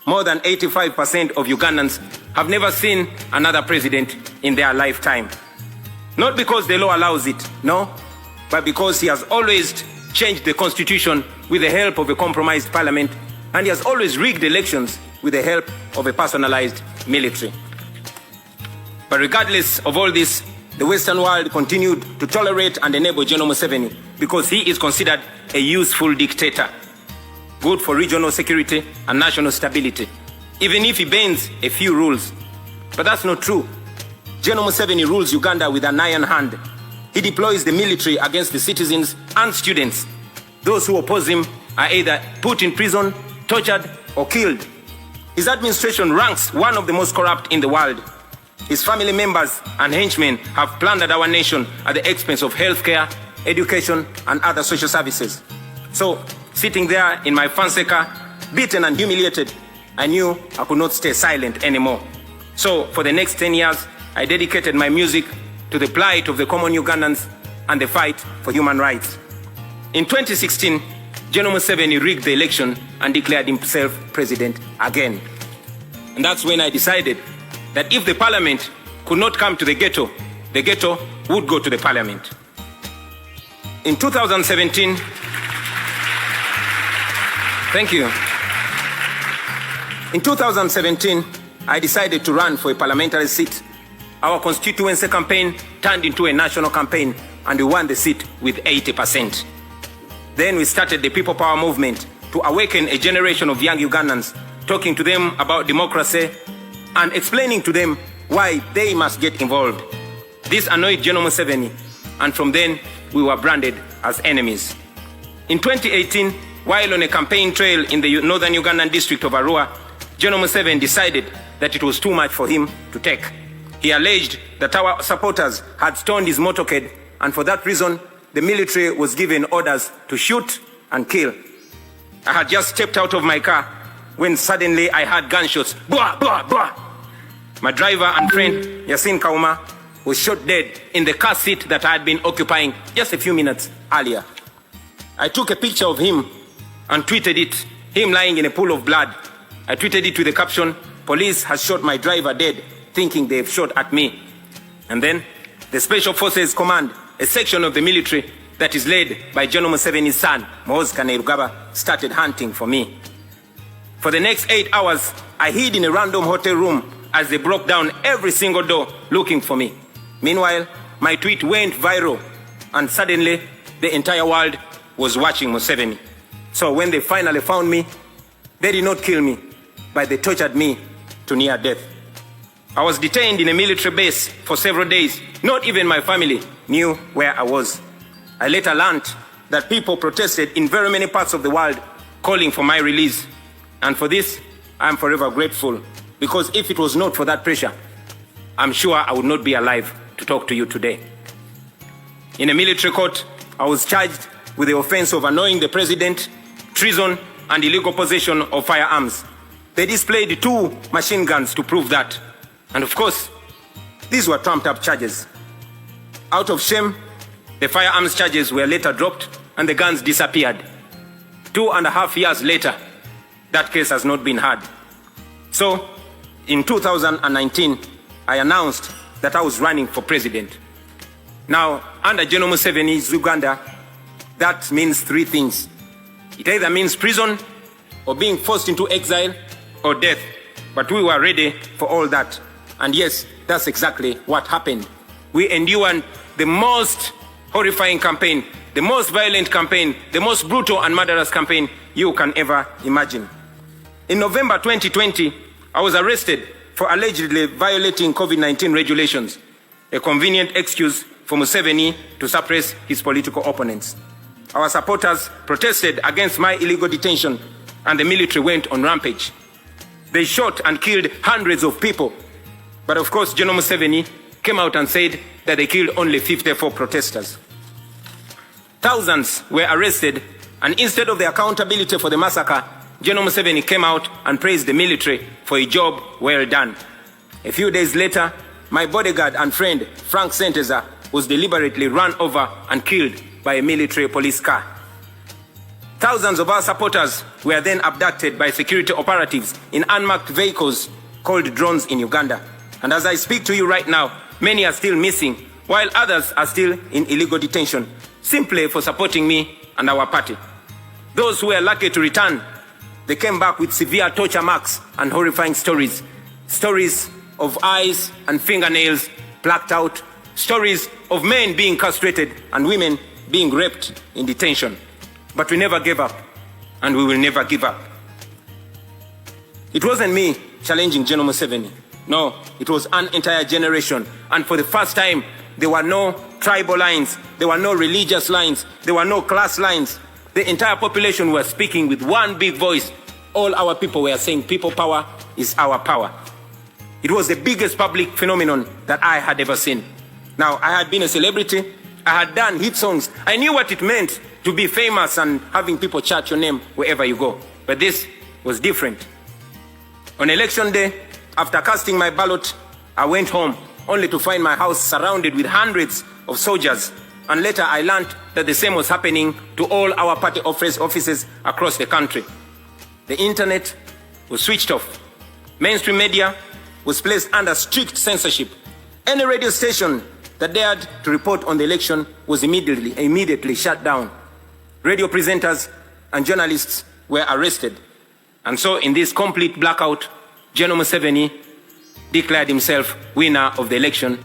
More than 85% of Ugandans have never seen another president in their lifetime. Not because the law allows it, no, but because he has always changed the constitution with the help of a compromised parliament, and he has always rigged elections with the help of a personalized military. But regardless of all this, the Western world continued to tolerate and enable General Museveni because he is considered a useful dictator, good for regional security and national stability, even if he bends a few rules. But that's not true. General Museveni rules Uganda with an iron hand. He deploys the military against the citizens and students. Those who oppose him are either put in prison, tortured, or killed. His administration ranks one of the most corrupt in the world. His family members and henchmen have plundered our nation at the expense of healthcare, education, and other social services. So, sitting there in my fancy car, beaten and humiliated, I knew I could not stay silent anymore. So, for the next 10 years, I dedicated my music to the plight of the common Ugandans and the fight for human rights. In 2016, General Museveni rigged the election and declared himself president again. And that's when I decided that if the parliament could not come to the ghetto would go to the parliament. In 2017, thank you. In 2017, I decided to run for a parliamentary seat. Our constituency campaign turned into a national campaign and we won the seat with 80%. Then we started the People Power movement to awaken a generation of young Ugandans, talking to them about democracy and explaining to them why they must get involved. This annoyed General Museveni, and from then we were branded as enemies. In 2018, while on a campaign trail in the northern Ugandan district of Arua, General Museveni decided that it was too much for him to take. He alleged that our supporters had stoned his motorcade, and for that reason, the military was given orders to shoot and kill. I had just stepped out of my car when suddenly I heard gunshots. Blah, blah, blah. My driver and friend, Yasin Ssenteza, was shot dead in the car seat that I had been occupying just a few minutes earlier. I took a picture of him and tweeted it, him lying in a pool of blood. I tweeted it with the caption, "Police has shot my driver dead, thinking they've shot at me." And then the Special Forces Command, a section of the military that is led by General Museveni's son, Kainerugaba, started hunting for me. For the next 8 hours, I hid in a random hotel room as they broke down every single door looking for me. Meanwhile, my tweet went viral and suddenly the entire world was watching Museveni. So when they finally found me, they did not kill me, but they tortured me to near death. I was detained in a military base for several days. Not even my family knew where I was. I later learned that people protested in very many parts of the world calling for my release. And for this, I am forever grateful, because if it was not for that pressure, I'm sure I would not be alive to talk to you today. In a military court, I was charged with the offense of annoying the president, treason, and illegal possession of firearms. They displayed 2 machine guns to prove that. And of course, these were trumped-up charges. Out of shame, the firearms charges were later dropped and the guns disappeared. 2.5 years later, that case has not been heard. So, in 2019, I announced that I was running for president. Now, under General Museveni's Uganda, that means 3 things. It either means prison, or being forced into exile, or death. But we were ready for all that. And yes, that's exactly what happened. We endured the most horrifying campaign, the most violent campaign, the most brutal and murderous campaign you can ever imagine. In November 2020, I was arrested for allegedly violating COVID-19 regulations, a convenient excuse for Museveni to suppress his political opponents. Our supporters protested against my illegal detention, and the military went on rampage. They shot and killed hundreds of people. But of course, General Museveni came out and said that they killed only 54 protesters. Thousands were arrested, and instead of the accountability for the massacre, General Museveni came out and praised the military for a job well done. A few days later, my bodyguard and friend, Frank Senteza, was deliberately run over and killed by a military police car. Thousands of our supporters were then abducted by security operatives in unmarked vehicles called drones in Uganda. And as I speak to you right now, many are still missing, while others are still in illegal detention, simply for supporting me and our party. Those who were lucky to return, they came back with severe torture marks and horrifying stories. Stories of eyes and fingernails plucked out. Stories of men being castrated and women being raped in detention. But we never gave up, and we will never give up. It wasn't me challenging General Museveni. No, it was an entire generation. And for the first time, there were no tribal lines. There were no religious lines. There were no class lines. The entire population were speaking with one big voice. All our people were saying, people power is our power. It was the biggest public phenomenon that I had ever seen. Now, I had been a celebrity. I had done hit songs. I knew what it meant to be famous and having people chant your name wherever you go. But this was different. On election day, after casting my ballot, I went home only to find my house surrounded with hundreds of soldiers. And later I learned that the same was happening to all our party offices across the country. The internet was switched off. Mainstream media was placed under strict censorship. Any radio station that dared to report on the election was immediately shut down. Radio presenters and journalists were arrested. And so in this complete blackout, General Museveni declared himself winner of the election.